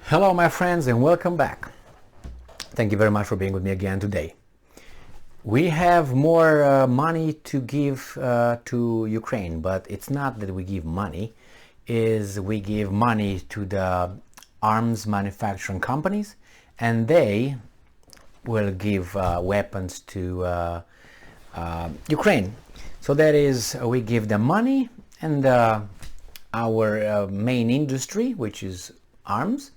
Hello my friends and welcome back. Thank you very much for being with me again today. We have more money to give to Ukraine, but it's not that we give money, is we give money to the arms manufacturing companies and they will give weapons to Ukraine. So that is, we give them money and our main industry, which is arms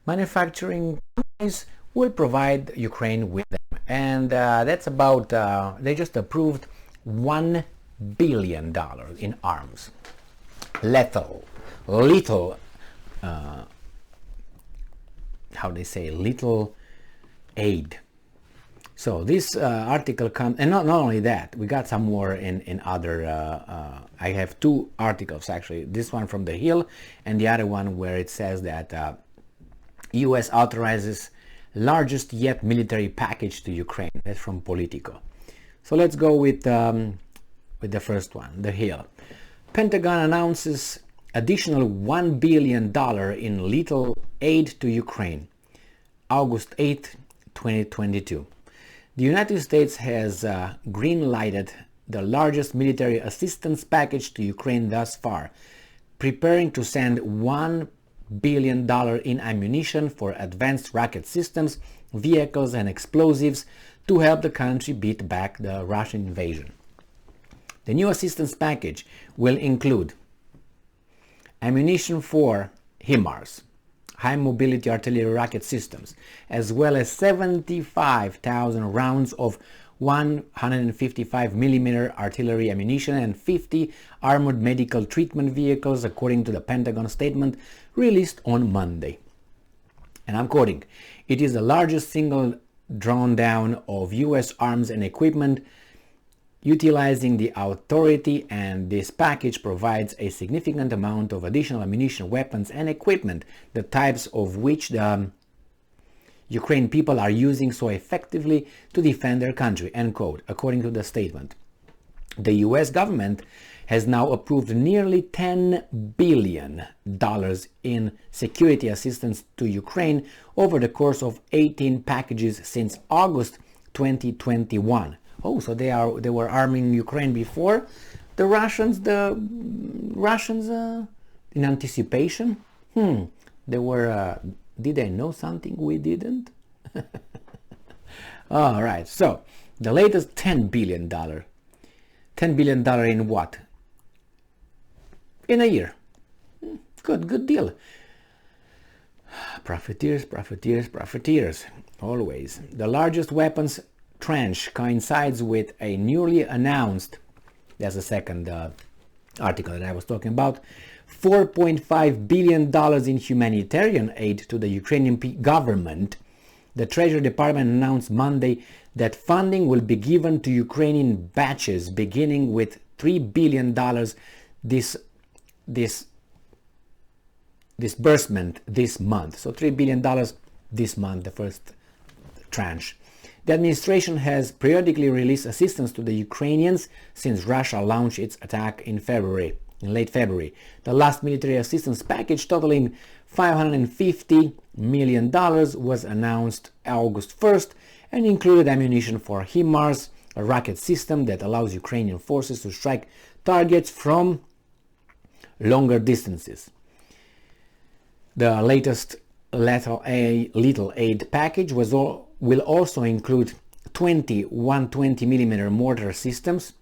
manufacturing companies, will provide Ukraine with them. And that's about, they just approved $1 billion in arms. Little, how they say, little aid. So this article comes, and not only that, we got some more in other, I have two articles actually, this one from The Hill and the other one where it says that US authorizes largest yet military package to Ukraine. That's from Politico. So let's go with the first one, The Hill. Pentagon announces additional $1 billion in lethal aid to Ukraine. August 8, 2022. The United States has green-lighted the largest military assistance package to Ukraine thus far, preparing to send $1 billion in ammunition for advanced rocket systems, vehicles and explosives to help the country beat back the Russian invasion. The new assistance package will include ammunition for HIMARS, high mobility artillery rocket systems, as well as 75,000 rounds of 155 millimeter artillery ammunition and 50 armored medical treatment vehicles, according to the Pentagon statement released on Monday. And I'm quoting, "It is the largest single drawdown of US arms and equipment utilizing the authority, and this package provides a significant amount of additional ammunition, weapons and equipment, the types of which the Ukraine people are using so effectively to defend their country," end quote, according to the statement. The US government has now approved nearly $10 billion in security assistance to Ukraine over the course of 18 packages since August 2021. Oh, so they were arming Ukraine before the Russians, in anticipation? They were, did they know something we didn't? All right, so the latest $10 billion. $10 billion in what? In a year. Good deal. Profiteers, always. The largest weapons tranche coincides with a newly announced, that's the second article that I was talking about, $4.5 billion in humanitarian aid to the Ukrainian government. The Treasury Department announced Monday that funding will be given to Ukrainian batches, beginning with $3 billion this disbursement this month. So $3 billion this month, the first tranche. The administration has periodically released assistance to the Ukrainians since Russia launched its attack in late February. The last military assistance package, totaling $550 million, was announced August 1st and included ammunition for HIMARS, a rocket system that allows Ukrainian forces to strike targets from longer distances. The latest lethal aid package will also include 20 120 millimeter mortar systems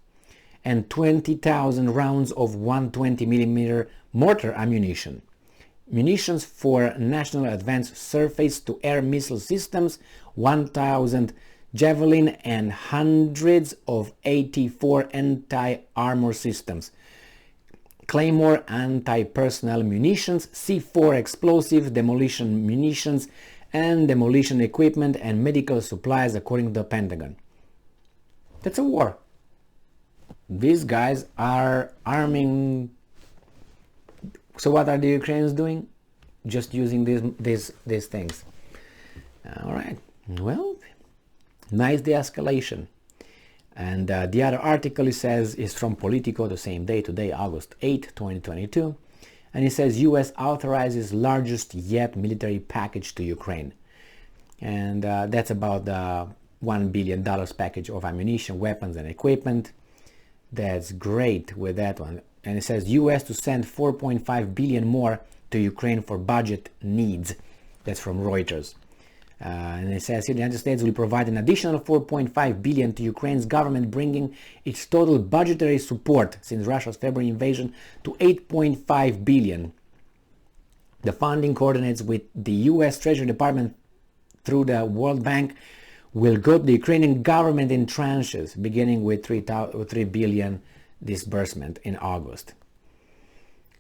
and 20,000 rounds of 120 millimeter mortar ammunition, munitions for national advanced surface-to-air missile systems, 1,000 Javelin and hundreds of 84 anti-armor systems, Claymore anti-personnel munitions, C4 explosive demolition munitions, and demolition equipment and medical supplies, according to the Pentagon. That's a war. These guys are arming. So what are the Ukrainians doing? Just using these things. All right. Well, nice de-escalation. And the other article, it says, is from Politico, the same day, today, August 8, 2022. And it says U.S. authorizes largest yet military package to Ukraine. And that's about the $1 billion package of ammunition, weapons, and equipment. That's great with that one. And it says U.S. to send 4.5 billion more to Ukraine for budget needs. That's from Reuters. And it says here the United States will provide an additional 4.5 billion to Ukraine's government, bringing its total budgetary support since Russia's February invasion to 8.5 billion. The funding coordinates with the U.S. Treasury Department through the World Bank, will go to the Ukrainian government in tranches, beginning with 3 billion disbursement in August.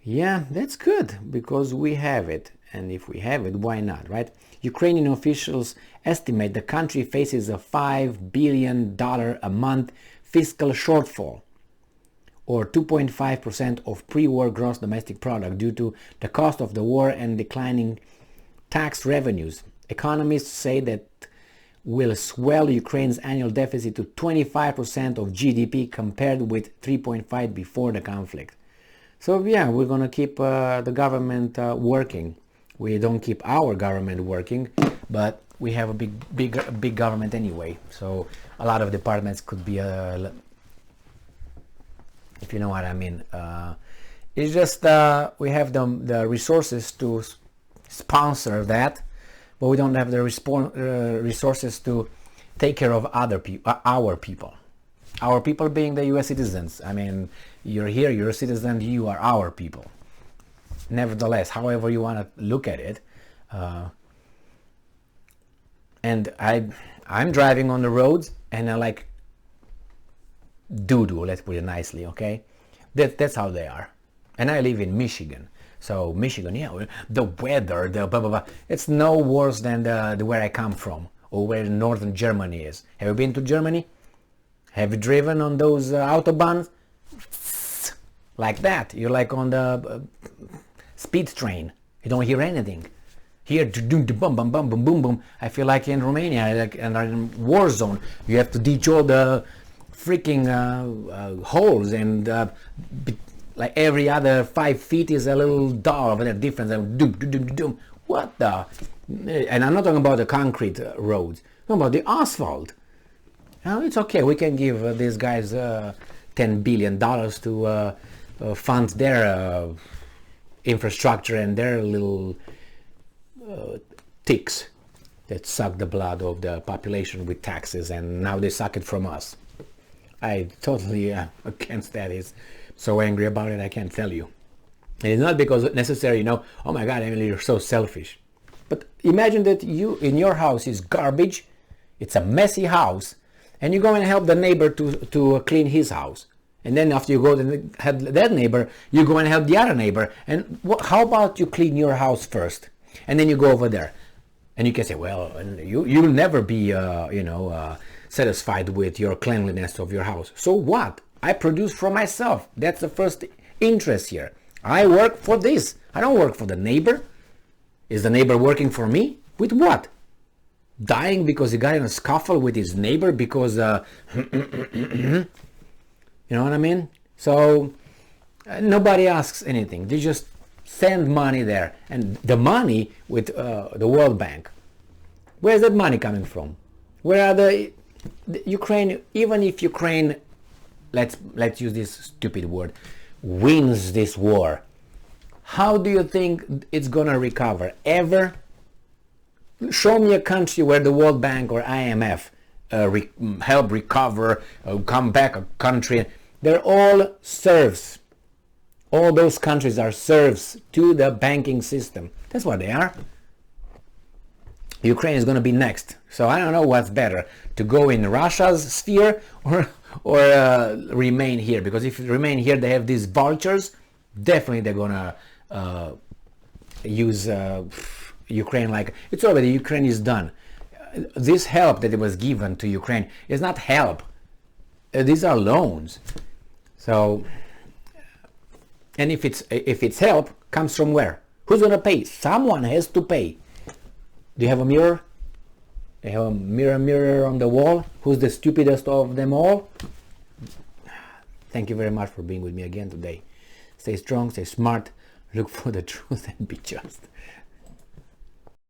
Yeah, that's good, because we have it. And if we have it, why not, right? Ukrainian officials estimate the country faces a $5 billion a month fiscal shortfall, or 2.5% of pre-war gross domestic product, due to the cost of the war and declining tax revenues. Economists say that will swell Ukraine's annual deficit to 25% of GDP, compared with 3.5% before the conflict. So yeah, we're going to keep the government working. We don't keep our government working, but we have a big government anyway. So a lot of departments could be, if you know what I mean. It's just we have the resources to sponsor that, but we don't have the resources to take care of other people, our people. Our people being the U.S. citizens. I mean, you're here, you're a citizen, you are our people. Nevertheless, however you want to look at it, and I'm driving on the roads, and I like doo-doo, let's put it nicely, okay? That's how they are. And I live in Michigan. So Michigan, yeah, the weather, the blah, blah, blah. It's no worse than the where I come from, or where northern Germany is. Have you been to Germany? Have you driven on those autobahns? Like that. You're like on the speed train. You don't hear anything. Here, boom, boom, boom, boom, boom, boom. I feel like in Romania, like in a war zone. You have to ditch all the freaking holes, and like every other 5 feet is a little door of that difference. Doom, doom, doom, doom. What the? And I'm not talking about the concrete roads. I'm talking about the asphalt. It's okay. We can give these guys $10 billion to fund their infrastructure and their little ticks that suck the blood of the population with taxes, and now they suck it from us. I totally against that. Is so angry about it, I can't tell you. And it's not because necessarily, you know, oh my God, Emily, you're so selfish. But imagine that you, in your house is garbage, it's a messy house, and you go and help the neighbor to clean his house. And then after you go to help that neighbor, you go and help the other neighbor. And how about you clean your house first? And then you go over there. And you can say, well, you'll never be, satisfied with your cleanliness of your house. So what? I produce for myself. That's the first interest here. I work for this. I don't work for the neighbor. Is the neighbor working for me? With what? Dying because he got in a scuffle with his neighbor because you know what I mean? So nobody asks anything. They just send money there. And the money with the World Bank, where's that money coming from? Where are the Ukraine, even if Ukraine, let's use this stupid word, wins this war, how do you think it's gonna recover? Ever? Show me a country where the World Bank or IMF help recover, come back a country. They're all serfs. All those countries are serfs to the banking system. That's what they are. Ukraine is going to be next. So I don't know what's better, to go in Russia's sphere or remain here. Because if you remain here, they have these vultures. Definitely they're going to use Ukraine like... It's already, Ukraine is done. This help that it was given to Ukraine is not help. These are loans. So, and if it's help, comes from where? Who's going to pay? Someone has to pay. Do you have a mirror? Do you have a mirror on the wall? Who's the stupidest of them all? Thank you very much for being with me again today. Stay strong, stay smart, Look for the truth and be just.